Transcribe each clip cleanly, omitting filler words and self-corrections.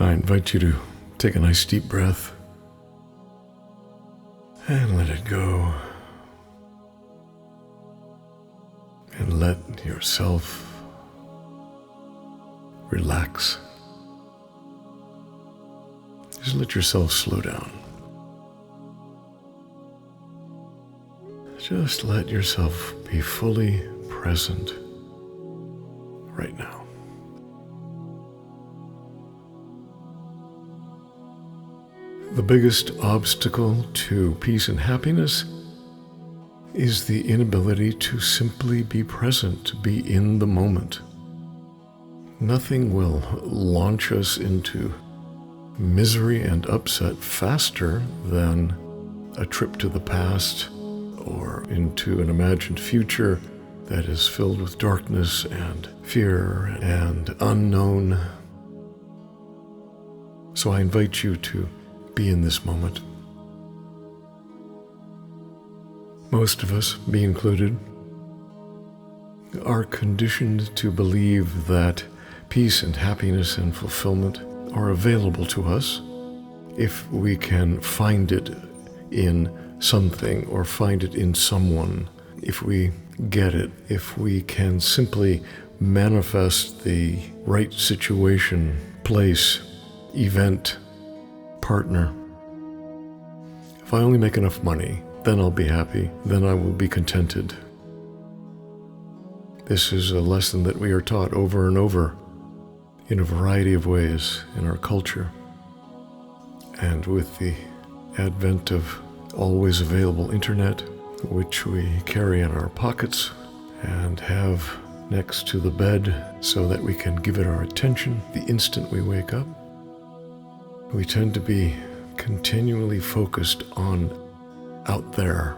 I invite you to take a nice deep breath and let it go. And let yourself relax. Just let yourself slow down. Just let yourself be fully present right now. The biggest obstacle to peace and happiness is the inability to simply be present, to be in the moment. Nothing will launch us into misery and upset faster than a trip to the past or into an imagined future that is filled with darkness and fear and unknown. So I invite you to be in this moment. Most of us, me included, are conditioned to believe that peace and happiness and fulfillment are available to us if we can find it in something or find it in someone, if we get it, if we can simply manifest the right situation, place, event, partner. If I only make enough money, then I'll be happy, then I will be contented. This is a lesson that we are taught over and over in a variety of ways in our culture. And with the advent of always available internet, which we carry in our pockets and have next to the bed so that we can give it our attention the instant we wake up, we tend to be continually focused on out there.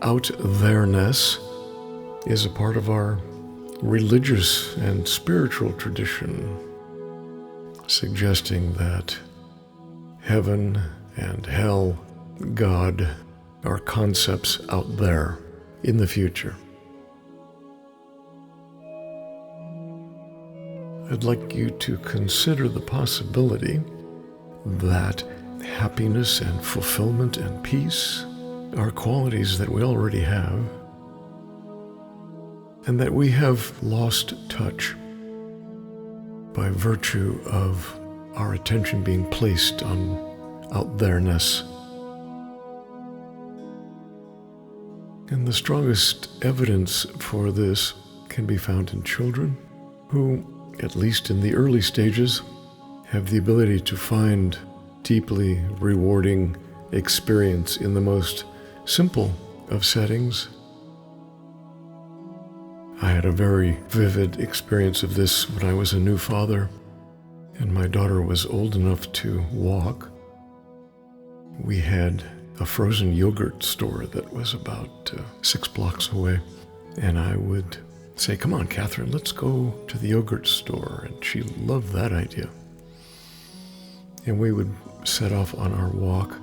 Out-thereness is a part of our religious and spiritual tradition, suggesting that heaven and hell, God, are concepts out there in the future. I'd like you to consider the possibility that happiness and fulfillment and peace are qualities that we already have, and that we have lost touch by virtue of our attention being placed on out-thereness. And the strongest evidence for this can be found in children who, at least in the early stages, have the ability to find deeply rewarding experience in the most simple of settings. I had a very vivid experience of this when I was a new father and my daughter was old enough to walk. We had a frozen yogurt store that was about 6 blocks away, and I would say, "Come on, Catherine, let's go to the yogurt store." And she loved that idea. And we would set off on our walk.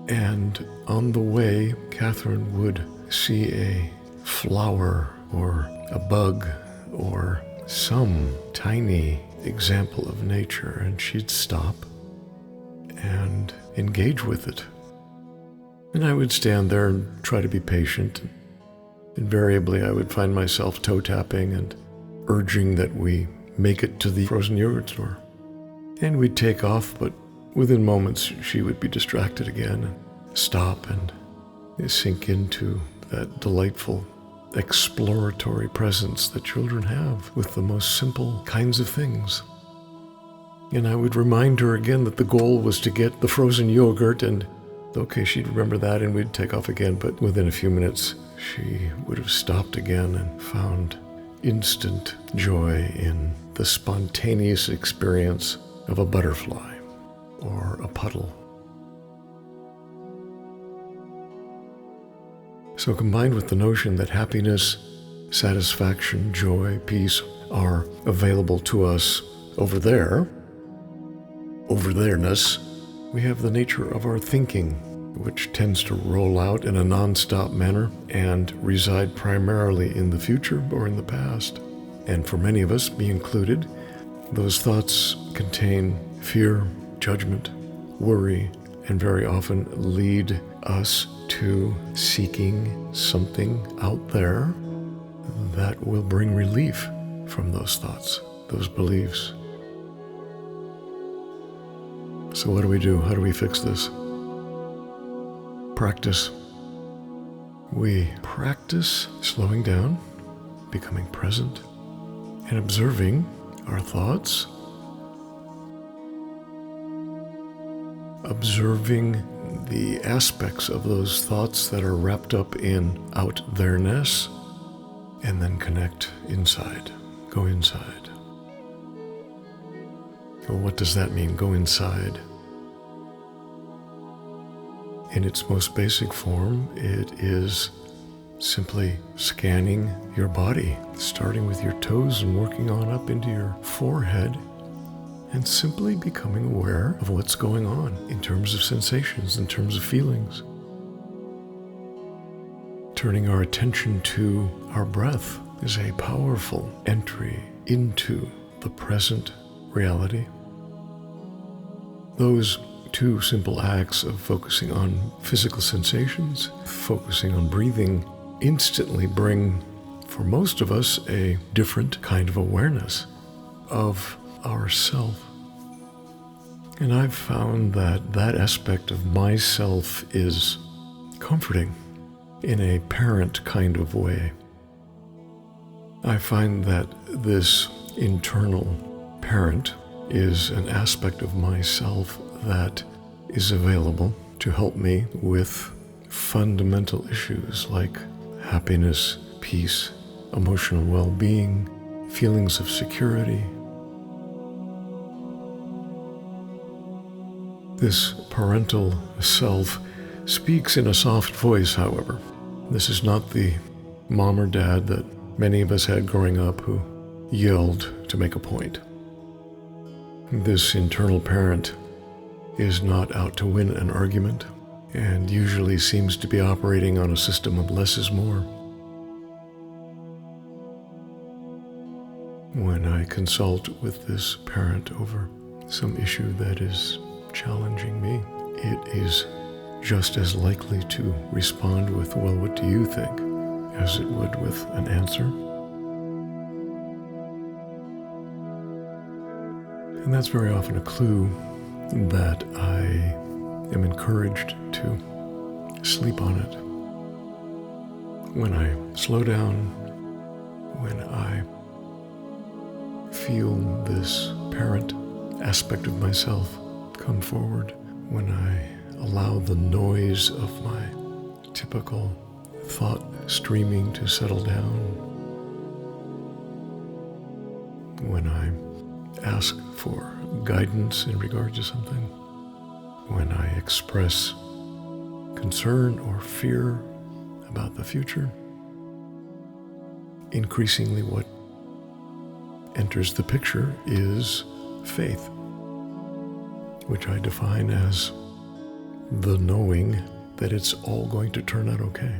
And on the way, Catherine would see a flower or a bug or some tiny example of nature, and she'd stop and engage with it. And I would stand there and try to be patient. Invariably, I would find myself toe-tapping and urging that we make it to the frozen yogurt store. And we'd take off, but within moments she would be distracted again and stop and sink into that delightful exploratory presence that children have with the most simple kinds of things. And I would remind her again that the goal was to get the frozen yogurt, and okay, she'd remember that, and we'd take off again, but within a few minutes she would have stopped again and found instant joy in the spontaneous experience of a butterfly or a puddle. So combined with the notion that happiness, satisfaction, joy, peace are available to us over there, over-there-ness, we have the nature of our thinking, which tends to roll out in a non-stop manner and reside primarily in the future or in the past. And for many of us, me included, Those thoughts contain fear, judgment, worry, and very often lead us to seeking something out there that will bring relief from those thoughts, those beliefs. So what do we do? How do we fix this? Practice. We practice slowing down, becoming present, and observing our thoughts, observing the aspects of those thoughts that are wrapped up in out-thereness, and then connect inside. Go inside. Well, what does that mean, go inside? In its most basic form, it is simply scanning your body, starting with your toes and working on up into your forehead, and simply becoming aware of what's going on in terms of sensations, in terms of feelings. Turning our attention to our breath is a powerful entry into the present reality. Those two simple acts of focusing on physical sensations, focusing on breathing, instantly bring, for most of us, a different kind of awareness of ourself. And I've found that that aspect of myself is comforting in a parent kind of way. I find that this internal parent is an aspect of myself that is available to help me with fundamental issues like happiness, peace, emotional well-being, feelings of security. This parental self speaks in a soft voice, however. This is not the mom or dad that many of us had growing up who yelled to make a point. This internal parent is not out to win an argument and usually seems to be operating on a system of less is more. When I consult with this parent over some issue that is challenging me, it is just as likely to respond with, well, what do you think, as it would with an answer. And that's very often a clue that I am encouraged to sleep on it. When I slow down, when I feel this parent aspect of myself come forward, when I allow the noise of my typical thought streaming to settle down, when I ask for guidance in regard to something, when I express concern or fear about the future, increasingly what enters the picture is faith, which I define as the knowing that it's all going to turn out okay.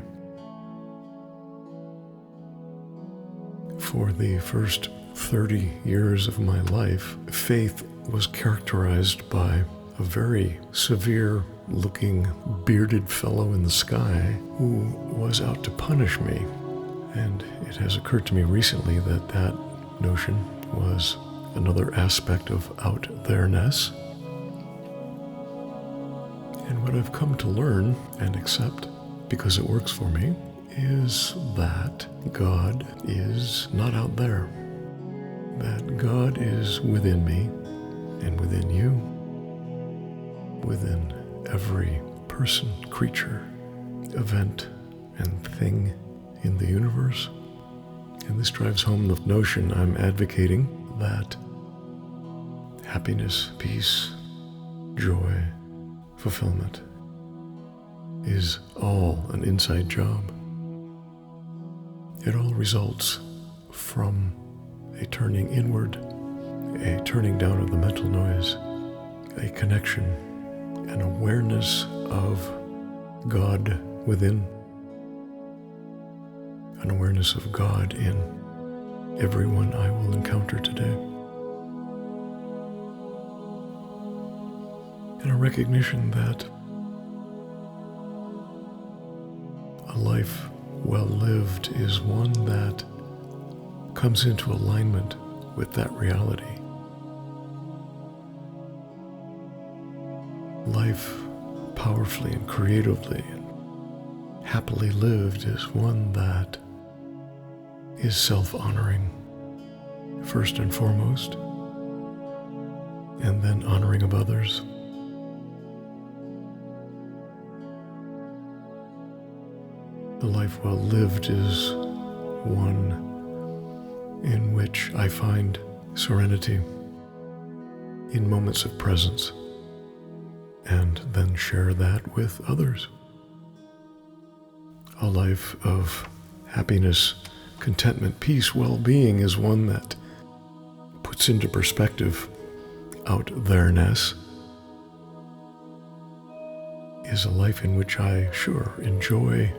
For the first 30 years of my life, faith was characterized by a very severe-looking, bearded fellow in the sky who was out to punish me. And it has occurred to me recently that that notion was another aspect of out-thereness. And what I've come to learn and accept, because it works for me, is that God is not out there. That God is within me and within you, within every person, creature, event, and thing in the universe. And this drives home the notion I'm advocating that happiness, peace, joy, fulfillment is all an inside job. It all results from a turning inward, a turning down of the mental noise, a connection, an awareness of God within, an awareness of God in everyone I will encounter today. and a recognition that a life well lived is one that comes into alignment with that reality. Life powerfully and creatively and happily lived is one that is self-honoring first and foremost, and then honoring of others. The life well lived is one in which I find serenity in moments of presence and then share that with others. A life of happiness, contentment, peace, well-being is one that puts into perspective out-thereness, is a life in which I enjoy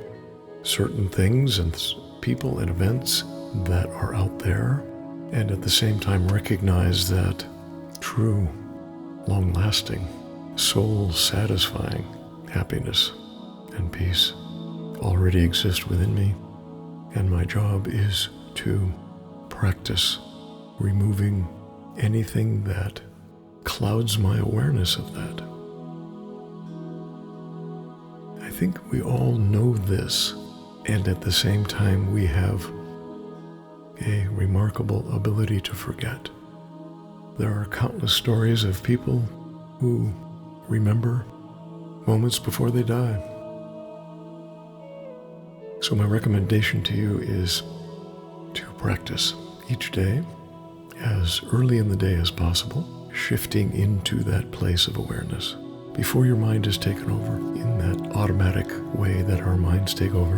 certain things and people and events that are out there, and at the same time recognize that true, long-lasting, soul-satisfying happiness and peace already exist within me, and my job is to practice removing anything that clouds my awareness of that. I think we all know this, and at the same time we have a remarkable ability to forget. There are countless stories of people who remember moments before they die. So my recommendation to you is to practice each day, as early in the day as possible, shifting into that place of awareness before your mind is taken over in that automatic way that our minds take over.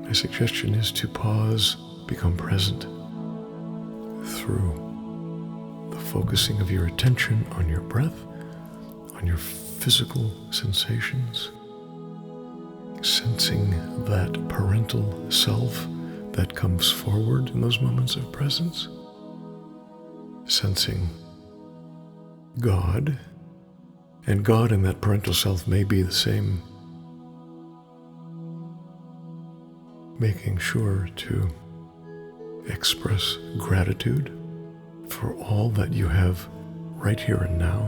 My suggestion is to pause, become present through the focusing of your attention on your breath, on your physical sensations, sensing that parental self that comes forward in those moments of presence, sensing God, and God and that parental self may be the same. Making sure to express gratitude for all that you have right here and now,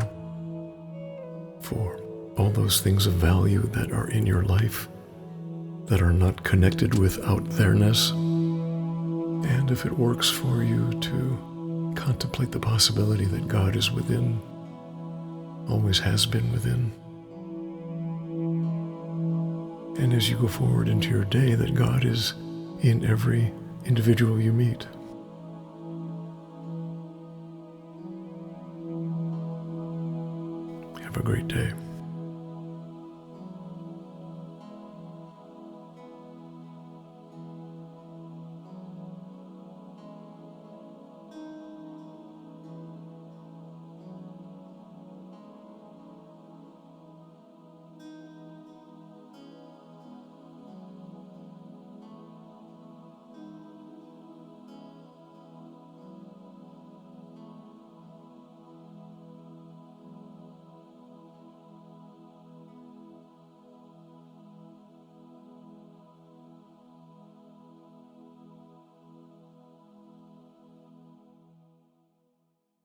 for all those things of value that are in your life that are not connected with out-thereness. And if it works for you, to contemplate the possibility that God is within, always has been within. And as you go forward into your day, that God is in every individual you meet. Have a great day.